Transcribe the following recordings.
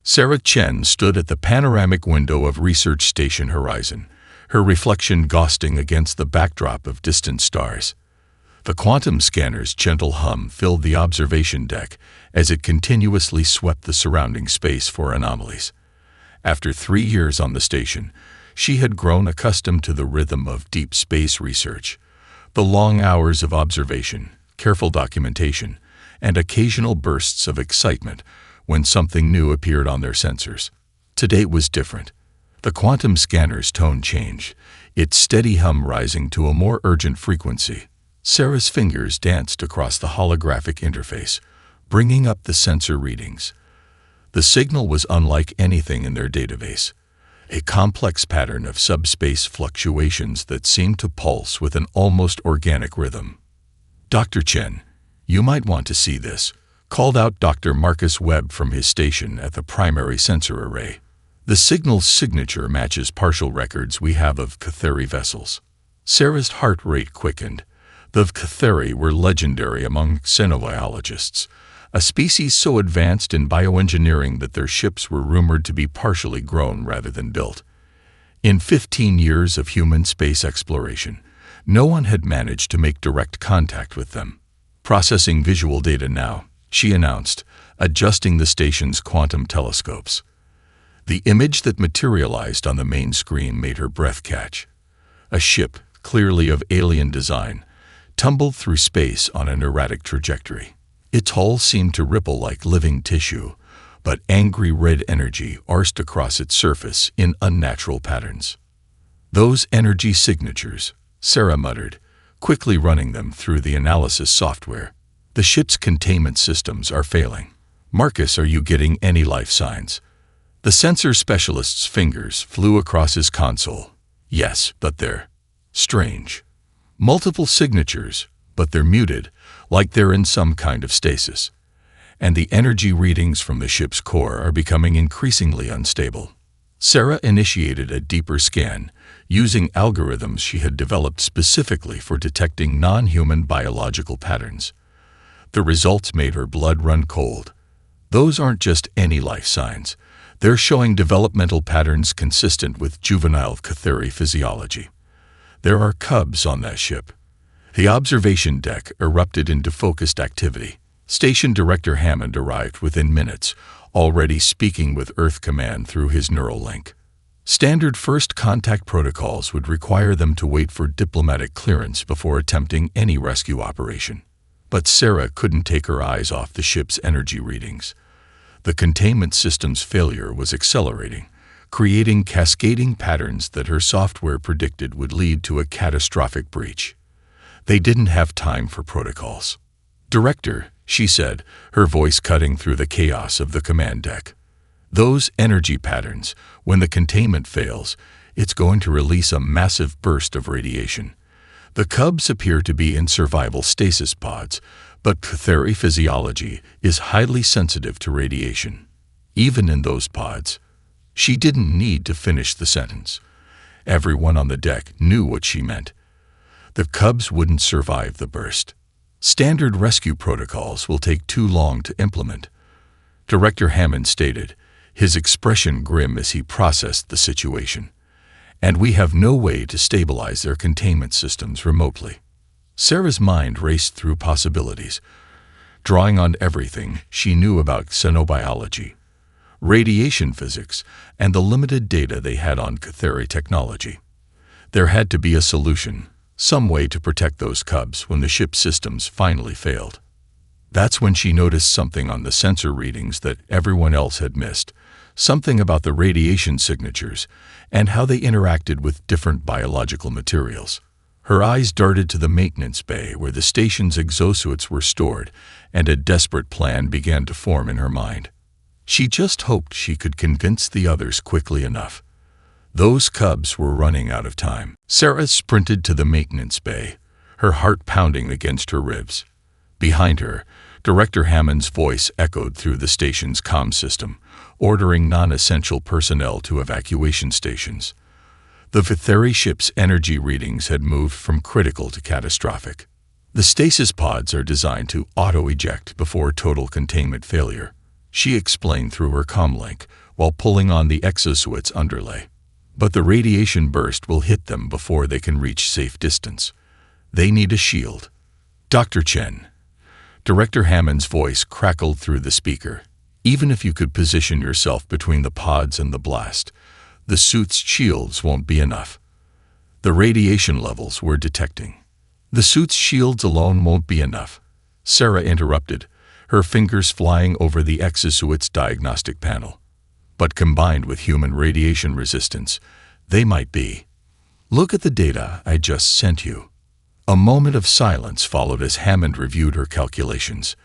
Sarah Chen stood at the panoramic window of Research Station Horizon, her reflection ghosting against the backdrop of distant stars. The quantum scanner's gentle hum filled the observation deck as it continuously swept the surrounding space for anomalies. After 3 years on the station, she had grown accustomed to the rhythm of deep space research. The long hours of observation, careful documentation, and occasional bursts of excitement when something new appeared on their sensors. Today was different. The quantum scanner's tone changed, its steady hum rising to a more urgent frequency. Sarah's fingers danced across the holographic interface, bringing up the sensor readings. The signal was unlike anything in their database, a complex pattern of subspace fluctuations that seemed to pulse with an almost organic rhythm. "Dr. Chen, you might want to see this," called out Dr. Marcus Webb from his station at the primary sensor array. "The signal's signature matches partial records we have of Catheri vessels." Sarah's heart rate quickened. The Catheri were legendary among xenobiologists, a species so advanced in bioengineering that their ships were rumored to be partially grown rather than built. In 15 years of human space exploration, no one had managed to make direct contact with them. "Processing visual data now," she announced, adjusting the station's quantum telescopes. The image that materialized on the main screen made her breath catch. A ship, clearly of alien design, tumbled through space on an erratic trajectory. Its hull seemed to ripple like living tissue, but angry red energy coursed across its surface in unnatural patterns. "Those energy signatures," Sarah muttered, quickly running them through the analysis software. "The ship's containment systems are failing." "Marcus, are you getting any life signs?" The sensor specialist's fingers flew across his console. "Yes, but they're strange. Multiple signatures, but they're muted, like they're in some kind of stasis. And the energy readings from the ship's core are becoming increasingly unstable." Sarah initiated a deeper scan, using algorithms she had developed specifically for detecting non-human biological patterns. The results made her blood run cold. Those aren't just any life signs. They're showing developmental patterns consistent with juvenile Catheri physiology. There are cubs on that ship. The observation deck erupted into focused activity. Station Director Hammond arrived within minutes, already speaking with Earth Command through his neural link. Standard first contact protocols would require them to wait for diplomatic clearance before attempting any rescue operation. But Sarah couldn't take her eyes off the ship's energy readings. The containment system's failure was accelerating, creating cascading patterns that her software predicted would lead to a catastrophic breach. They didn't have time for protocols. "Director," she said, her voice cutting through the chaos of the command deck. "Those energy patterns, when the containment fails, it's going to release a massive burst of radiation. The cubs appear to be in survival stasis pods, but Catheri physiology is highly sensitive to radiation. Even in those pods." She didn't need to finish the sentence. Everyone on the deck knew what she meant. The cubs wouldn't survive the burst. "Standard rescue protocols will take too long to implement," Director Hammond stated, his expression grim as he processed the situation. "And we have no way to stabilize their containment systems remotely." Sarah's mind raced through possibilities, drawing on everything she knew about xenobiology, radiation physics, and the limited data they had on Catheri technology. There had to be a solution, some way to protect those cubs when the ship's systems finally failed. That's when she noticed something on the sensor readings that everyone else had missed, something about the radiation signatures and how they interacted with different biological materials. Her eyes darted to the maintenance bay where the station's exosuits were stored, and a desperate plan began to form in her mind. She just hoped she could convince the others quickly enough. Those cubs were running out of time. Sarah sprinted to the maintenance bay, her heart pounding against her ribs. Behind her, Director Hammond's voice echoed through the station's comm system, ordering non-essential personnel to evacuation stations. The Catheri ship's energy readings had moved from critical to catastrophic. The stasis pods are designed to auto-eject before total containment failure, she explained through her comlink while pulling on the exosuit's underlay. But the radiation burst will hit them before they can reach safe distance. They need a shield. Dr. Chen. Director Hammond's voice crackled through the speaker. Even if you could position yourself between the pods and the blast, the suit's shields won't be enough. The radiation levels we're detecting. The suit's shields alone won't be enough. Sarah interrupted, her fingers flying over the exosuit's diagnostic panel. But combined with human radiation resistance, they might be. Look at the data I just sent you. A moment of silence followed as Hammond reviewed her calculations.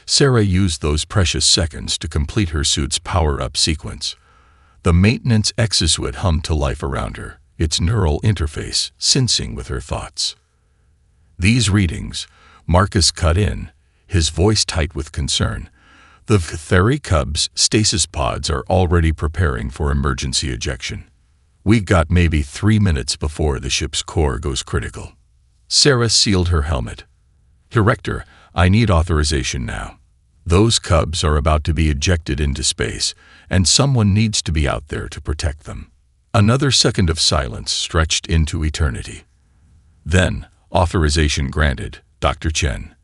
Sarah used those precious seconds to complete her suit's power-up sequence. The maintenance exosuit hummed to life around her, its neural interface syncing with her thoughts. These readings, Marcus cut in, his voice tight with concern. The Vtheri Cub's stasis pods are already preparing for emergency ejection. We got maybe 3 minutes before the ship's core goes critical. Sarah sealed her helmet. Director, I need authorization now. Those Cubs are about to be ejected into space, and someone needs to be out there to protect them. Another second of silence stretched into eternity. Then, authorization granted, Dr. Chen.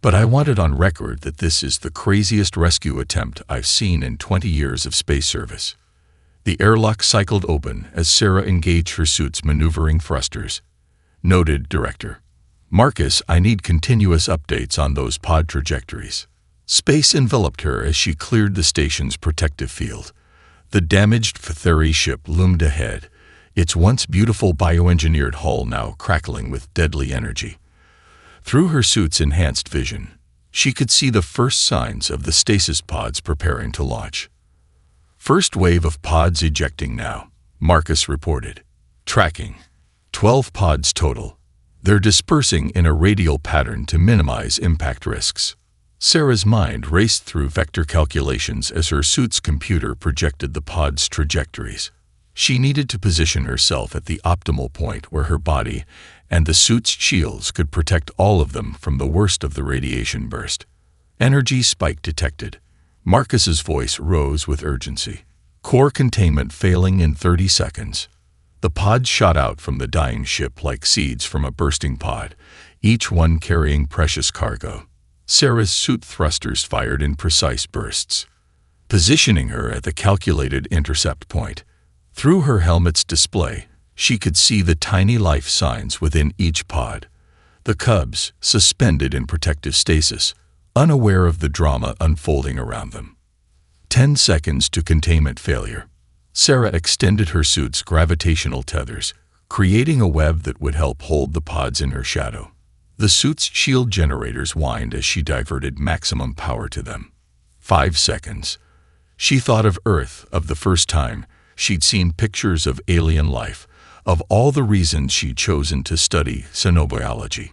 But I want it on record that this is the craziest rescue attempt I've seen in 20 years of space service. The airlock cycled open as Sarah engaged her suit's maneuvering thrusters. Noted, Director. Marcus, I need continuous updates on those pod trajectories. Space enveloped her as she cleared the station's protective field. The damaged Vtheri ship loomed ahead, its once beautiful bioengineered hull now crackling with deadly energy. Through her suit's enhanced vision, she could see the first signs of the stasis pods preparing to launch. First wave of pods ejecting now, Marcus reported. Tracking. 12 pods total. They're dispersing in a radial pattern to minimize impact risks. Sarah's mind raced through vector calculations as her suit's computer projected the pods' trajectories. She needed to position herself at the optimal point where her body and the suit's shields could protect all of them from the worst of the radiation burst. Energy spike detected. Marcus's voice rose with urgency. Core containment failing in 30 seconds. The pods shot out from the dying ship like seeds from a bursting pod, each one carrying precious cargo. Sarah's suit thrusters fired in precise bursts, positioning her at the calculated intercept point. Through her helmet's display, she could see the tiny life signs within each pod. The Cubs, suspended in protective stasis, unaware of the drama unfolding around them. 10 seconds to containment failure. Sarah extended her suit's gravitational tethers, creating a web that would help hold the pods in her shadow. The suit's shield generators whined as she diverted maximum power to them. 5 seconds. She thought of Earth, of the first time she'd seen pictures of alien life, of all the reasons she'd chosen to study xenobiology.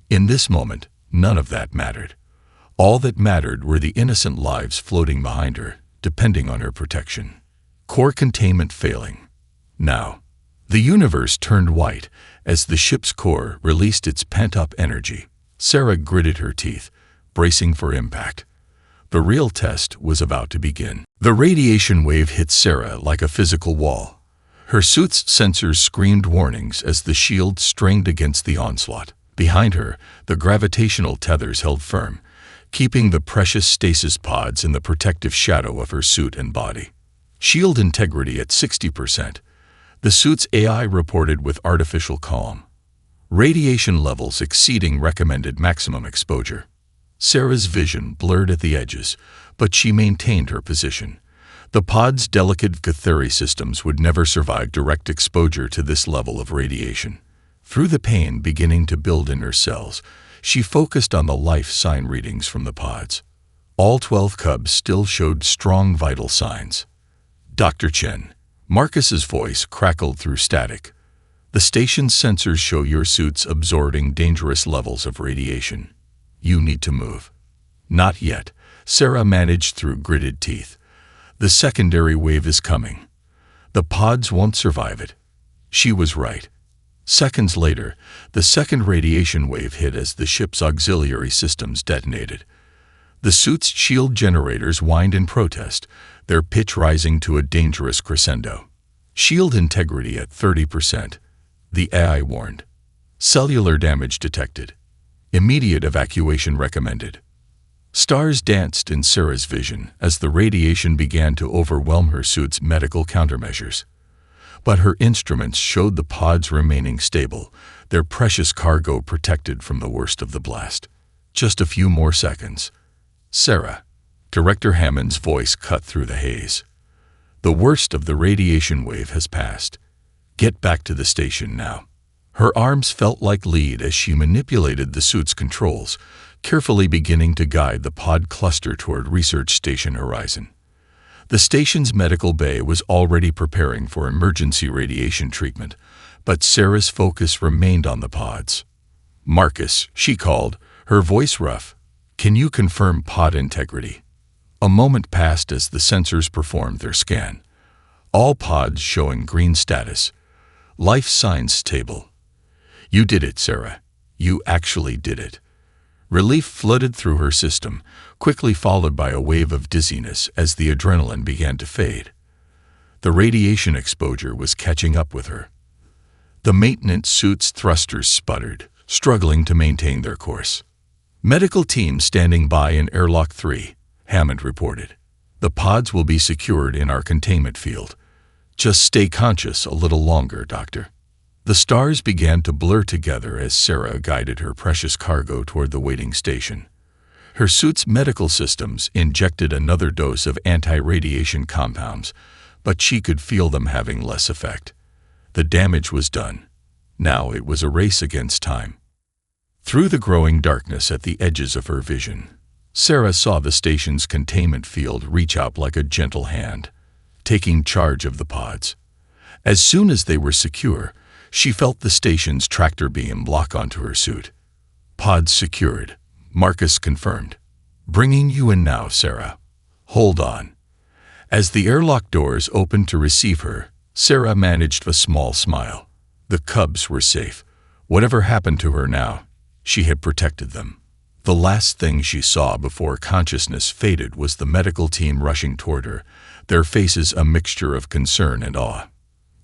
In this moment, none of that mattered. All that mattered were the innocent lives floating behind her, depending on her protection. Core containment failing. Now, the universe turned white as the ship's core released its pent-up energy. Sarah gritted her teeth, bracing for impact. The real test was about to begin. The radiation wave hit Sarah like a physical wall. Her suit's sensors screamed warnings as the shield strained against the onslaught. Behind her, the gravitational tethers held firm, keeping the precious stasis pods in the protective shadow of her suit and body. Shield integrity at 60%. The suit's AI reported with artificial calm. Radiation levels exceeding recommended maximum exposure. Sarah's vision blurred at the edges, but she maintained her position. The pod's delicate Vtheri systems would never survive direct exposure to this level of radiation. Through the pain beginning to build in her cells, she focused on the life sign readings from the pods. All 12 Cubs still showed strong vital signs. Dr. Chen. Marcus's voice crackled through static. The station's sensors show your suits absorbing dangerous levels of radiation. You need to move. Not yet, Sarah managed through gritted teeth. The secondary wave is coming. The pods won't survive it. She was right. Seconds later, the second radiation wave hit as the ship's auxiliary systems detonated. The suit's shield generators whined in protest, their pitch rising to a dangerous crescendo. Shield integrity at 30%, the AI warned. Cellular damage detected. Immediate evacuation recommended. Stars danced in Sarah's vision as the radiation began to overwhelm her suit's medical countermeasures. But her instruments showed the pods remaining stable, their precious cargo protected from the worst of the blast. Just a few more seconds. Sarah. Director Hammond's voice cut through the haze. The worst of the radiation wave has passed. Get back to the station now. Her arms felt like lead as she manipulated the suit's controls, carefully beginning to guide the pod cluster toward Research Station Horizon. The station's medical bay was already preparing for emergency radiation treatment, but Sarah's focus remained on the pods. Marcus, she called, her voice rough. Can you confirm pod integrity? A moment passed as the sensors performed their scan. All pods showing green status. Life signs stable. You did it, Sarah. You actually did it. Relief flooded through her system, quickly followed by a wave of dizziness as the adrenaline began to fade. The radiation exposure was catching up with her. The maintenance suit's thrusters sputtered, struggling to maintain their course. Medical team standing by in Airlock 3, Hammond reported. The pods will be secured in our containment field. Just stay conscious a little longer, Doctor. The stars began to blur together as Sarah guided her precious cargo toward the waiting station. Her suit's medical systems injected another dose of anti-radiation compounds, but she could feel them having less effect. The damage was done. Now it was a race against time. Through the growing darkness at the edges of her vision, Sarah saw the station's containment field reach out like a gentle hand, taking charge of the pods. As soon as they were secure, she felt the station's tractor beam lock onto her suit. Pods secured, Marcus confirmed. Bringing you in now, Sarah. Hold on. As the airlock doors opened to receive her, Sarah managed a small smile. The cubs were safe. Whatever happened to her now, she had protected them. The last thing she saw before consciousness faded was the medical team rushing toward her, their faces a mixture of concern and awe.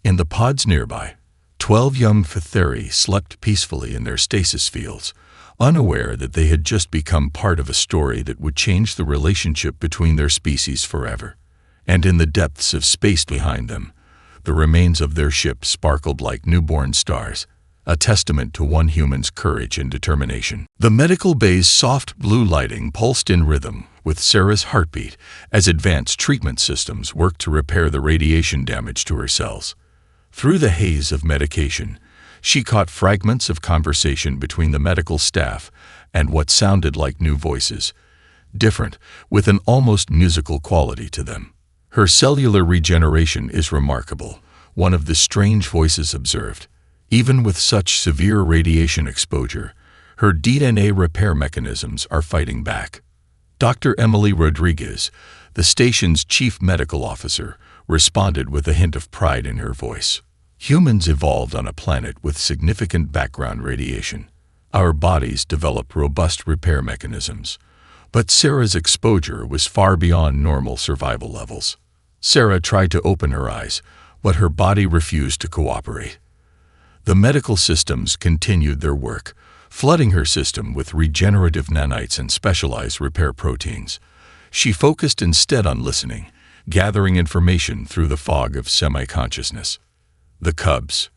In the pods nearby, 12 young Phatheri slept peacefully in their stasis fields, unaware that they had just become part of a story that would change the relationship between their species forever. And in the depths of space behind them, the remains of their ship sparkled like newborn stars, a testament to one human's courage and determination. The medical bay's soft blue lighting pulsed in rhythm with Sarah's heartbeat as advanced treatment systems worked to repair the radiation damage to her cells. Through the haze of medication, she caught fragments of conversation between the medical staff and what sounded like new voices, different, with an almost musical quality to them. Her cellular regeneration is remarkable, one of the strange voices observed. Even with such severe radiation exposure, her DNA repair mechanisms are fighting back. Dr. Emily Rodriguez, the station's chief medical officer, responded with a hint of pride in her voice. Humans evolved on a planet with significant background radiation. Our bodies develop robust repair mechanisms. But Sarah's exposure was far beyond normal survival levels. Sarah tried to open her eyes, but her body refused to cooperate. The medical systems continued their work, flooding her system with regenerative nanites and specialized repair proteins. She focused instead on listening, gathering information through the fog of semi-consciousness. The cubs,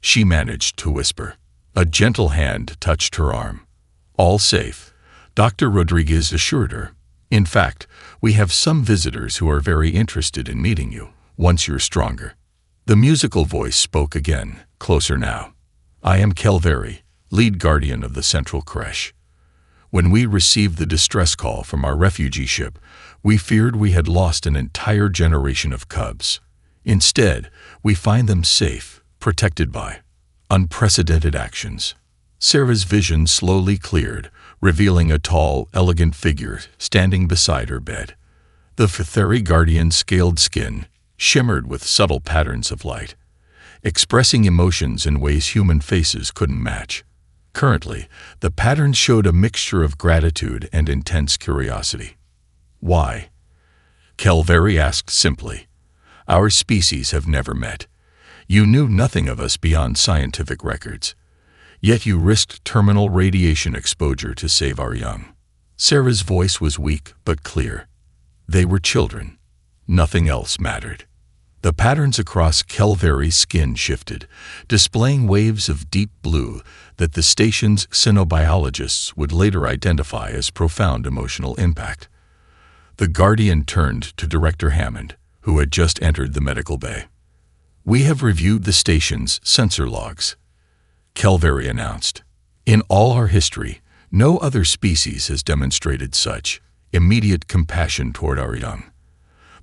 she managed to whisper. A gentle hand touched her arm. All safe, Dr. Rodriguez assured her. In fact, we have some visitors who are very interested in meeting you, once you're stronger. The musical voice spoke again, closer now. I am Kelveri, lead guardian of the Central Creche. When we received the distress call from our refugee ship, we feared we had lost an entire generation of cubs. Instead, we find them safe, protected by unprecedented actions. Sarah's vision slowly cleared, revealing a tall, elegant figure standing beside her bed. The Phatheri guardian's scaled skin shimmered with subtle patterns of light, expressing emotions in ways human faces couldn't match. Currently, the patterns showed a mixture of gratitude and intense curiosity. Why? Kelveri asked simply. Our species have never met. You knew nothing of us beyond scientific records. Yet you risked terminal radiation exposure to save our young. Sarah's voice was weak but clear. They were children. Nothing else mattered. The patterns across Kelveri's skin shifted, displaying waves of deep blue that the station's xenobiologists would later identify as profound emotional impact. The Guardian turned to Director Hammond, who had just entered the medical bay. We have reviewed the station's sensor logs, Kelveri announced. In all our history, no other species has demonstrated such immediate compassion toward our young.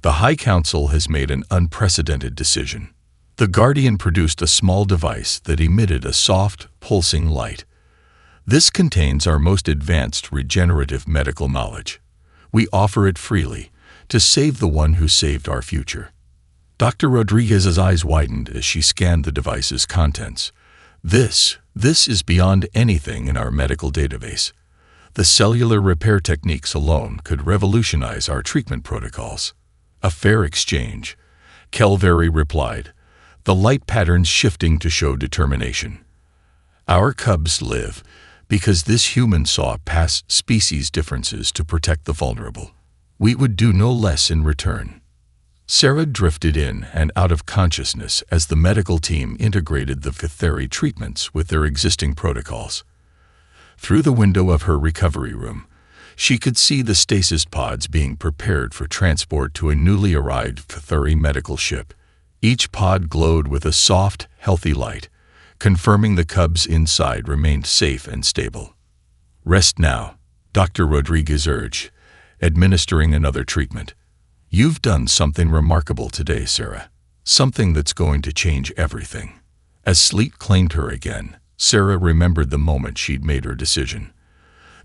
The High Council has made an unprecedented decision. The Guardian produced a small device that emitted a soft, pulsing light. This contains our most advanced regenerative medical knowledge. We offer it freely to save the one who saved our future. Dr. Rodriguez's eyes widened as she scanned the device's contents. This is beyond anything in our medical database. The cellular repair techniques alone could revolutionize our treatment protocols. A fair exchange, Kelveri replied, the light patterns shifting to show determination. Our cubs live because this human saw past species differences to protect the vulnerable. We would do no less in return. Sarah drifted in and out of consciousness as the medical team integrated the Vitheri treatments with their existing protocols. Through the window of her recovery room, she could see the stasis pods being prepared for transport to a newly arrived Vitheri medical ship. Each pod glowed with a soft, healthy light, confirming the cubs inside remained safe and stable. Rest now, Dr. Rodriguez urged, administering another treatment. You've done something remarkable today, Sarah. Something that's going to change everything. As sleep claimed her again, Sarah remembered the moment she'd made her decision.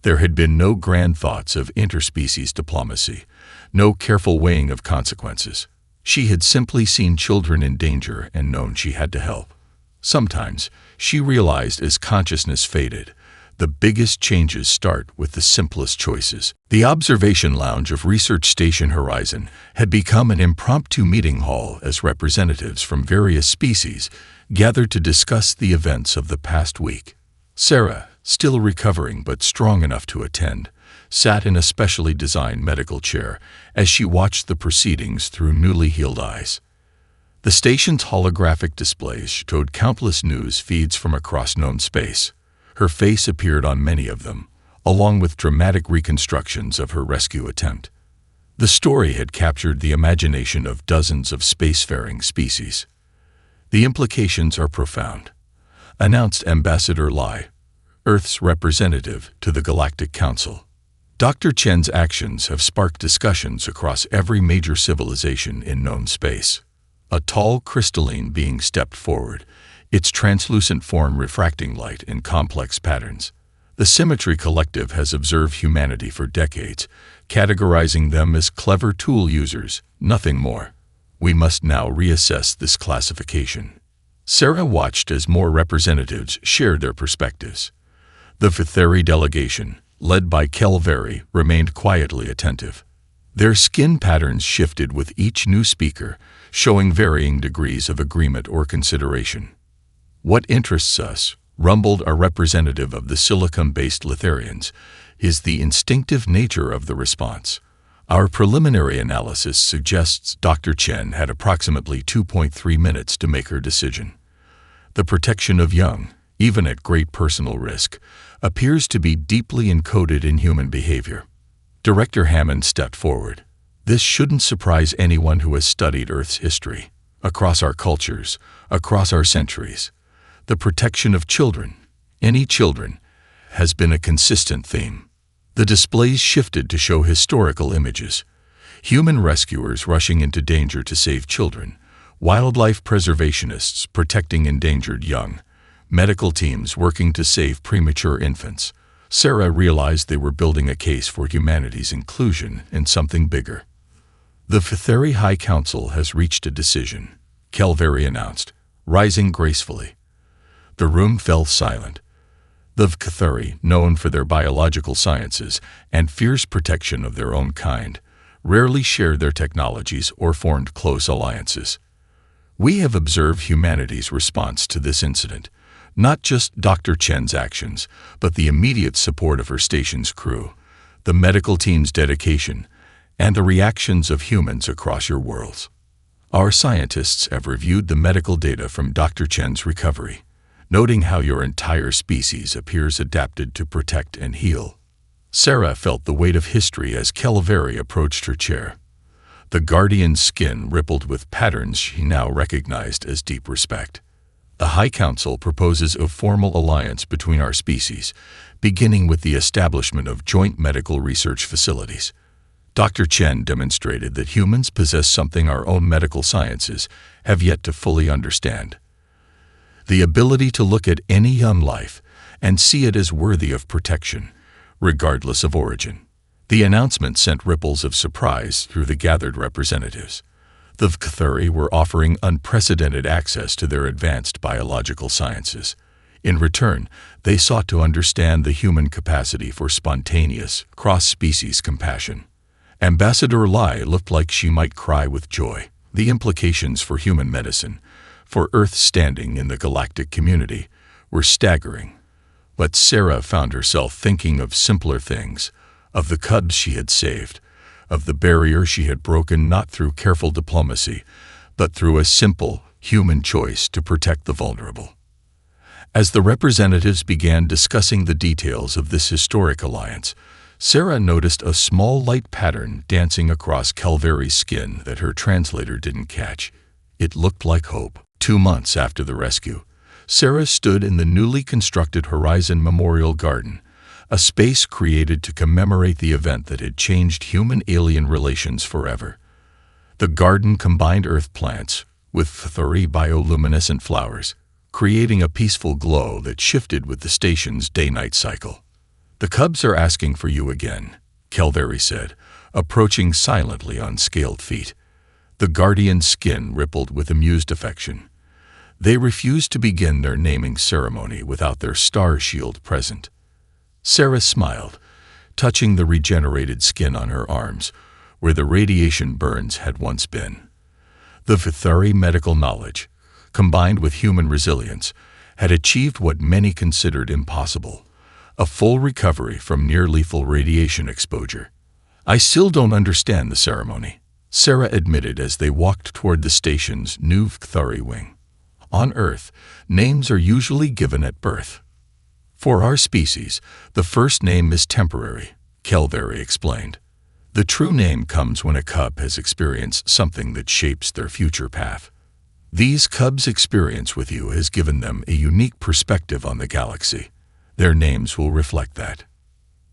There had been no grand thoughts of interspecies diplomacy, no careful weighing of consequences. She had simply seen children in danger and known she had to help. Sometimes, she realized as consciousness faded, the biggest changes start with the simplest choices. The observation lounge of Research Station Horizon had become an impromptu meeting hall as representatives from various species gathered to discuss the events of the past week. Sarah, still recovering but strong enough to attend, sat in a specially designed medical chair as she watched the proceedings through newly healed eyes. The station's holographic displays showed countless news feeds from across known space. Her face appeared on many of them, along with dramatic reconstructions of her rescue attempt. The story had captured the imagination of dozens of spacefaring species. The implications are profound, announced Ambassador Lai, Earth's representative to the Galactic Council. Dr. Chen's actions have sparked discussions across every major civilization in known space. A tall crystalline being stepped forward, its translucent form refracting light in complex patterns. The Symmetry Collective has observed humanity for decades, categorizing them as clever tool users, nothing more. We must now reassess this classification. Sarah watched as more representatives shared their perspectives. The Vitheri delegation, led by Kelveri, remained quietly attentive. Their skin patterns shifted with each new speaker, showing varying degrees of agreement or consideration. What interests us, rumbled a representative of the silicon-based Litharians, is the instinctive nature of the response. Our preliminary analysis suggests Dr. Chen had approximately 2.3 minutes to make her decision. The protection of young, even at great personal risk, appears to be deeply encoded in human behavior. Director Hammond stepped forward. This shouldn't surprise anyone who has studied Earth's history. Across our cultures, across our centuries, the protection of children, any children, has been a consistent theme. The displays shifted to show historical images. Human rescuers rushing into danger to save children, wildlife preservationists protecting endangered young, medical teams working to save premature infants. Sarah realized they were building a case for humanity's inclusion in something bigger. The Vitheri High Council has reached a decision, Kelveri announced, rising gracefully. The room fell silent. The Vkathuri, known for their biological sciences and fierce protection of their own kind, rarely shared their technologies or formed close alliances. We have observed humanity's response to this incident, not just Dr. Chen's actions, but the immediate support of her station's crew, the medical team's dedication, and the reactions of humans across your worlds. Our scientists have reviewed the medical data from Dr. Chen's recovery, noting how your entire species appears adapted to protect and heal. Sarah felt the weight of history as Kelveri approached her chair. The Guardian's skin rippled with patterns she now recognized as deep respect. The High Council proposes a formal alliance between our species, beginning with the establishment of joint medical research facilities. Dr. Chen demonstrated that humans possess something our own medical sciences have yet to fully understand: the ability to look at any young life and see it as worthy of protection, regardless of origin. The announcement sent ripples of surprise through the gathered representatives. The Vkathuri were offering unprecedented access to their advanced biological sciences. In return, they sought to understand the human capacity for spontaneous, cross-species compassion. Ambassador Lai looked like she might cry with joy. The implications for human medicine, for Earth's standing in the galactic community, were staggering. But Sarah found herself thinking of simpler things, of the cubs she had saved, of the barrier she had broken not through careful diplomacy, but through a simple, human choice to protect the vulnerable. As the representatives began discussing the details of this historic alliance, Sarah noticed a small light pattern dancing across Kelveri's skin that her translator didn't catch. It looked like hope. 2 months after the rescue, Sarah stood in the newly constructed Horizon Memorial Garden, a space created to commemorate the event that had changed human-alien relations forever. The garden combined earth plants with three bioluminescent flowers, creating a peaceful glow that shifted with the station's day-night cycle. "The cubs are asking for you again," Kelveri said, approaching silently on scaled feet. The Guardian's skin rippled with amused affection. They refused to begin their naming ceremony without their star shield present. Sarah smiled, touching the regenerated skin on her arms, where the radiation burns had once been. The Vkathuri medical knowledge, combined with human resilience, had achieved what many considered impossible: a full recovery from near-lethal radiation exposure. "I still don't understand the ceremony," Sarah admitted as they walked toward the station's new Vkathuri wing. "On Earth, names are usually given at birth. For our species, the first name is temporary," Kelveri explained. "The true name comes when a cub has experienced something that shapes their future path. These cubs' experience with you has given them a unique perspective on the galaxy. Their names will reflect that."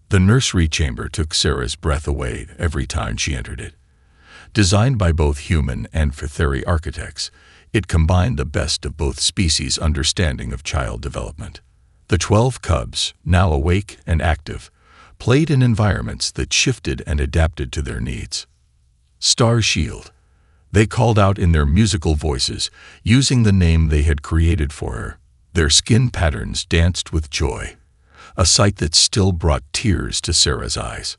The nursery chamber took Sarah's breath away every time she entered it. Designed by both human and Vkathuri architects, it combined the best of both species' understanding of child development. The 12 cubs, now awake and active, played in environments that shifted and adapted to their needs. "Star Shield," they called out in their musical voices, using the name they had created for her. Their skin patterns danced with joy, a sight that still brought tears to Sarah's eyes.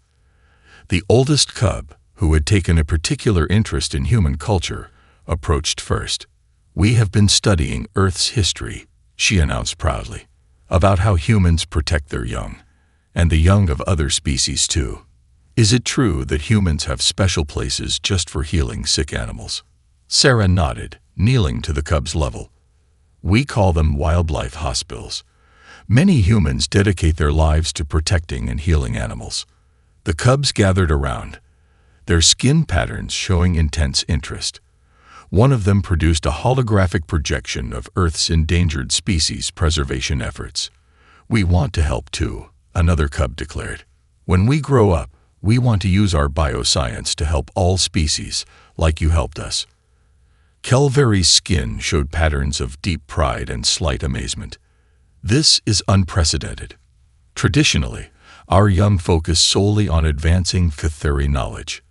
The oldest cub, who had taken a particular interest in human culture, approached first. "We have been studying Earth's history," she announced proudly, "about how humans protect their young, and the young of other species too. Is it true that humans have special places just for healing sick animals?" Sarah nodded, kneeling to the cub's level. "We call them wildlife hospitals. Many humans dedicate their lives to protecting and healing animals." The cubs gathered around, their skin patterns showing intense interest. One of them produced a holographic projection of Earth's endangered species preservation efforts. "We want to help too," another cub declared. "When we grow up, we want to use our bioscience to help all species, like you helped us." Kelveri's skin showed patterns of deep pride and slight amazement. "This is unprecedented. Traditionally, our young focus solely on advancing Vkathuri knowledge.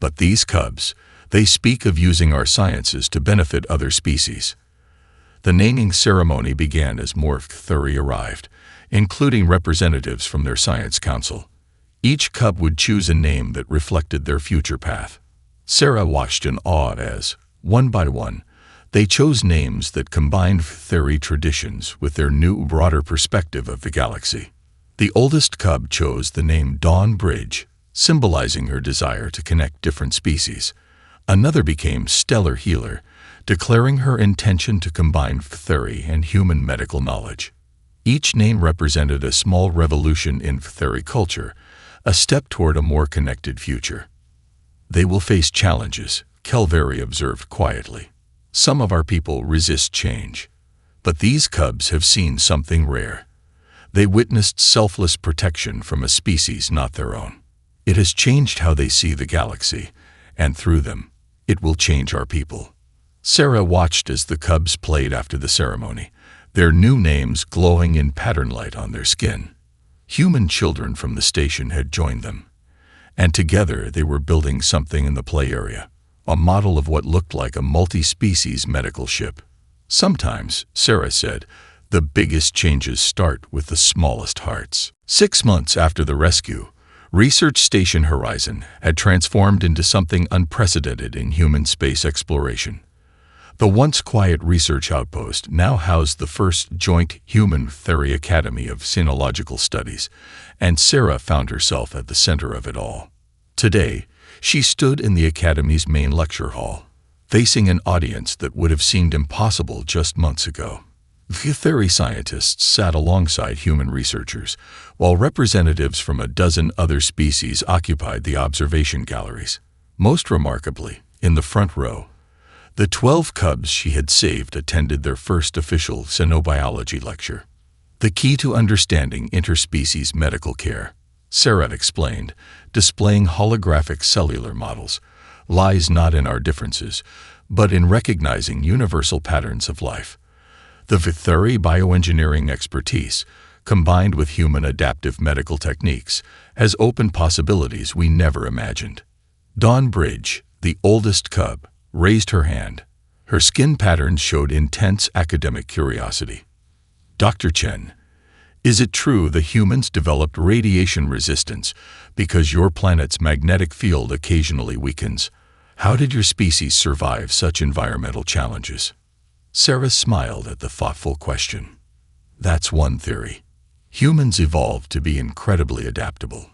But these cubs, they speak of using our sciences to benefit other species." The naming ceremony began as more Cathari arrived, including representatives from their science council. Each cub would choose a name that reflected their future path. Sarah watched in awe as, one by one, they chose names that combined Cathari traditions with their new, broader perspective of the galaxy. The oldest cub chose the name Dawn Bridge, symbolizing her desire to connect different species. Another became Stellar Healer, declaring her intention to combine Cathari and human medical knowledge. Each name represented a small revolution in Cathari culture, a step toward a more connected future. They will face challenges, Kelveri observed quietly. Some of our people resist change. But these cubs have seen something rare. They witnessed selfless protection from a species not their own. It has changed how they see the galaxy, and through them, it will change our people. Sarah watched as the cubs played after the ceremony, their new names glowing in pattern light on their skin. Human children from the station had joined them, and together they were building something in the play area, a model of what looked like a multi-species medical ship. Sometimes, Sarah said, the biggest changes start with the smallest hearts. 6 months after the rescue, Research Station Horizon had transformed into something unprecedented in human space exploration. The once quiet research outpost now housed the first joint Human-Cathari Academy of Sinological Studies, and Sarah found herself at the center of it all. Today, she stood in the Academy's main lecture hall, facing an audience that would have seemed impossible just months ago. Cathari scientists sat alongside human researchers, while representatives from a dozen other species occupied the observation galleries. Most remarkably, in the front row, the 12 cubs she had saved attended their first official xenobiology lecture. The key to understanding interspecies medical care, Sarah explained, displaying holographic cellular models, lies not in our differences, but in recognizing universal patterns of life. The Cathari bioengineering expertise, combined with human adaptive medical techniques, has opened possibilities we never imagined. Dawn Bridge, the oldest cub, raised her hand. Her skin patterns showed intense academic curiosity. Dr. Chen, is it true the humans developed radiation resistance because your planet's magnetic field occasionally weakens? How did your species survive such environmental challenges? Sarah smiled at the thoughtful question. That's one theory. Humans evolved to be incredibly adaptable.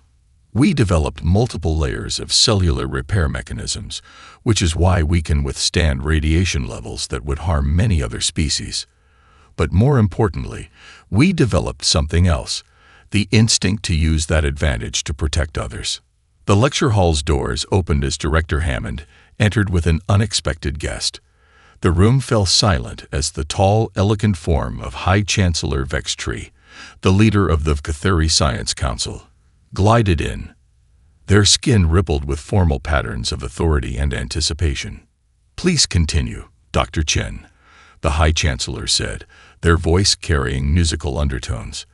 We developed multiple layers of cellular repair mechanisms, which is why we can withstand radiation levels that would harm many other species. But more importantly, we developed something else, the instinct to use that advantage to protect others. The lecture hall's doors opened as Director Hammond entered with an unexpected guest. The room fell silent as the tall, elegant form of High Chancellor Vextree, the leader of the Cathari Science Council, glided in. Their skin rippled with formal patterns of authority and anticipation. Please continue, Dr. Chen, the High Chancellor said, their voice carrying musical undertones.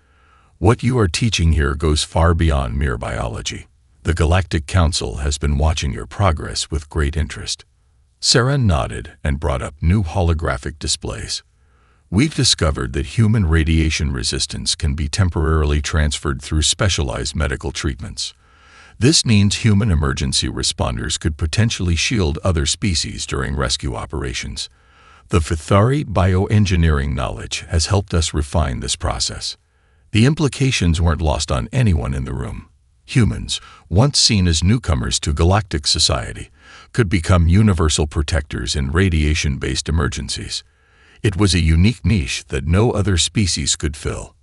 What you are teaching here goes far beyond mere biology. The Galactic Council has been watching your progress with great interest. Sarah nodded and brought up new holographic displays. We've discovered that human radiation resistance can be temporarily transferred through specialized medical treatments. This means human emergency responders could potentially shield other species during rescue operations. The Cathari bioengineering knowledge has helped us refine this process. The implications weren't lost on anyone in the room. Humans, once seen as newcomers to galactic society, could become universal protectors in radiation-based emergencies. It was a unique niche that no other species could fill.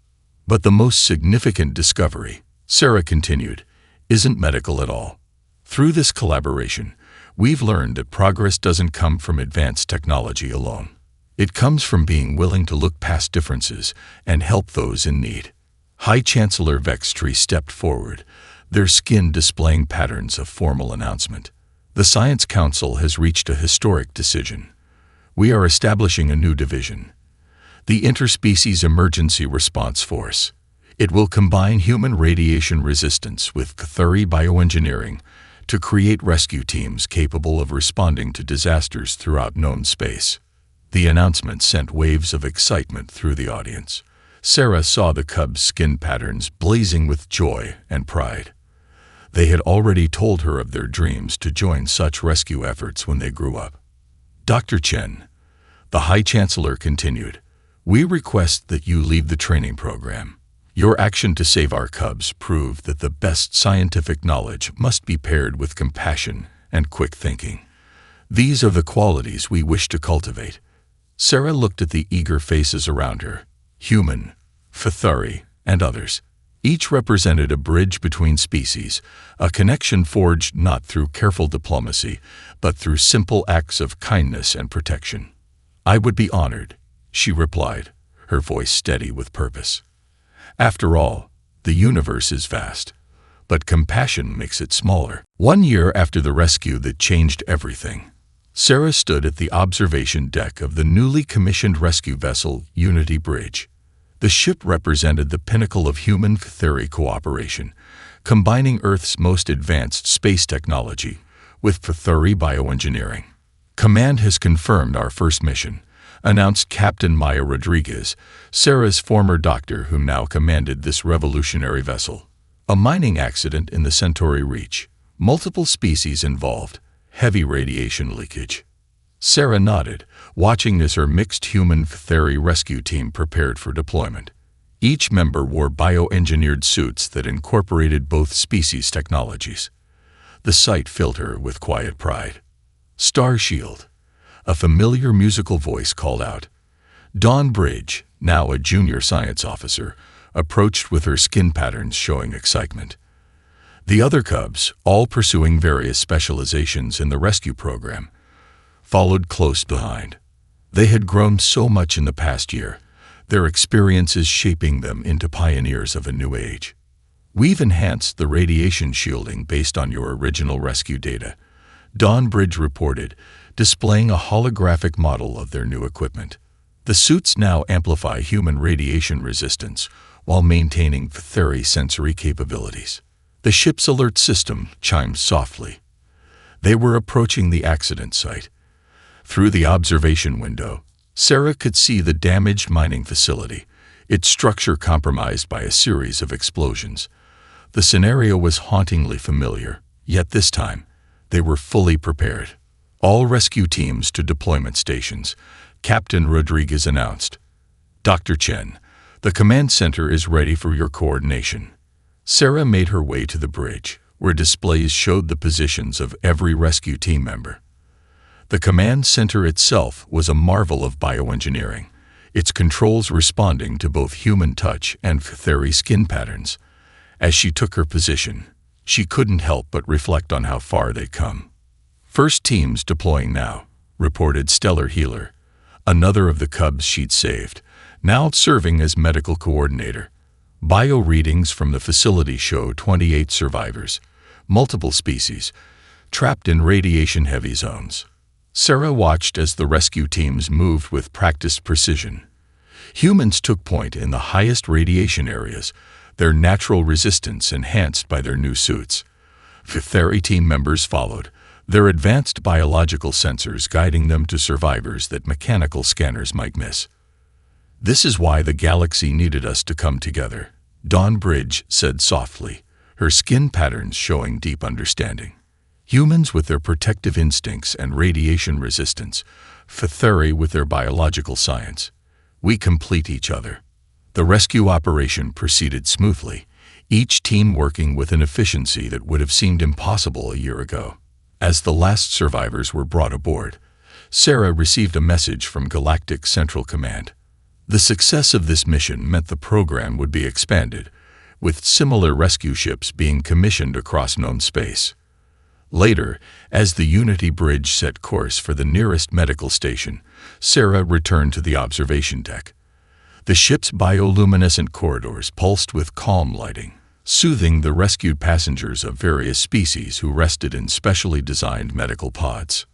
But the most significant discovery, Sarah continued, isn't medical at all. Through this collaboration, we've learned that progress doesn't come from advanced technology alone. It comes from being willing to look past differences and help those in need. High Chancellor Vextree stepped forward, their skin displaying patterns of formal announcement. The Science Council has reached a historic decision. We are establishing a new division, the Interspecies Emergency Response Force. It will combine human radiation resistance with Cathari bioengineering to create rescue teams capable of responding to disasters throughout known space. The announcement sent waves of excitement through the audience. Sarah saw the cubs' skin patterns blazing with joy and pride. They had already told her of their dreams to join such rescue efforts when they grew up. Dr. Chen, the High Chancellor, continued, "We request that you lead the training program. Your action to save our cubs proved that the best scientific knowledge must be paired with compassion and quick thinking. These are the qualities we wish to cultivate." Sarah looked at the eager faces around her, human, Fthuri, and others. Each represented a bridge between species, a connection forged not through careful diplomacy, but through simple acts of kindness and protection. "I would be honored," she replied, her voice steady with purpose. After all, the universe is vast, but compassion makes it smaller. 1 year after the rescue that changed everything, Sarah stood at the observation deck of the newly commissioned rescue vessel Unity Bridge. The ship represented the pinnacle of human Fthuri cooperation, combining Earth's most advanced space technology with Fthuri bioengineering. "Command has confirmed our first mission," announced Captain Maya Rodriguez, Sarah's former doctor who now commanded this revolutionary vessel. "A mining accident in the Centauri Reach. Multiple species involved. Heavy radiation leakage." Sarah nodded, watching as her mixed human Fthuri rescue team prepared for deployment. Each member wore bioengineered suits that incorporated both species' technologies. The sight filled her with quiet pride. "Star Shield," a familiar musical voice called out. Dawn Bridge, now a junior science officer, approached with her skin patterns showing excitement. The other cubs, all pursuing various specializations in the rescue program, followed close behind. They had grown so much in the past year, their experiences shaping them into pioneers of a new age. "We've enhanced the radiation shielding based on your original rescue data," Dawn Bridge reported, displaying a holographic model of their new equipment. "The suits now amplify human radiation resistance while maintaining Fthuri sensory capabilities." The ship's alert system chimed softly. They were approaching the accident site. Through the observation window, Sarah could see the damaged mining facility, its structure compromised by a series of explosions. The scenario was hauntingly familiar, yet this time, they were fully prepared. "All rescue teams to deployment stations," Captain Rodriguez announced. "Dr. Chen, the command center is ready for your coordination." Sarah made her way to the bridge, where displays showed the positions of every rescue team member. The command center itself was a marvel of bioengineering, its controls responding to both human touch and Fthuri skin patterns. As she took her position, she couldn't help but reflect on how far they'd come. "First teams deploying now," reported Stellar Healer, another of the cubs she'd saved, now serving as medical coordinator. Bio readings from the facility show 28 survivors, multiple species, trapped in radiation-heavy zones. Sarah watched as the rescue teams moved with practiced precision. Humans took point in the highest radiation areas, their natural resistance enhanced by their new suits. Fthuri team members followed, their advanced biological sensors guiding them to survivors that mechanical scanners might miss. "This is why the galaxy needed us to come together," Dawn Bridge said softly, her skin patterns showing deep understanding. "Humans with their protective instincts and radiation resistance, Fthuri with their biological science. We complete each other." The rescue operation proceeded smoothly, each team working with an efficiency that would have seemed impossible a year ago. As the last survivors were brought aboard, Sarah received a message from Galactic Central Command. The success of this mission meant the program would be expanded, with similar rescue ships being commissioned across known space. Later, as the Unity Bridge set course for the nearest medical station, Sarah returned to the observation deck. The ship's bioluminescent corridors pulsed with calm lighting, soothing the rescued passengers of various species who rested in specially designed medical pods.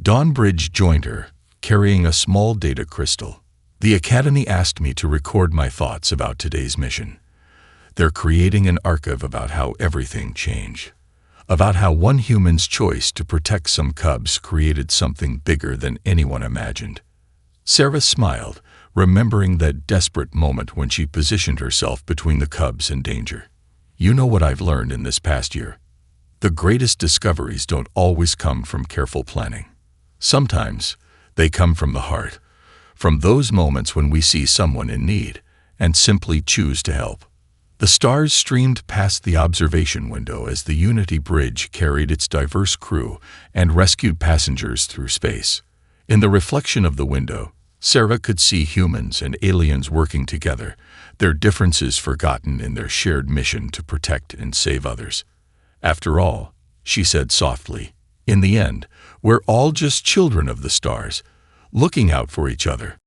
Dawn Bridge joined her, carrying a small data crystal. "The Academy asked me to record my thoughts about today's mission. They're creating an archive about how everything changed. About how one human's choice to protect some cubs created something bigger than anyone imagined." Sarah smiled, remembering that desperate moment when she positioned herself between the cubs and danger. You know what I've learned in this past year? The greatest discoveries don't always come from careful planning. Sometimes they come from the heart, from those moments when we see someone in need and simply choose to help. The stars streamed past the observation window as the Unity bridge carried its diverse crew and rescued passengers through space. In the reflection of the window, Sarah could see humans and aliens working together, their differences forgotten in their shared mission to protect and save others. After all, she said softly, in the end, we're all just children of the stars, looking out for each other.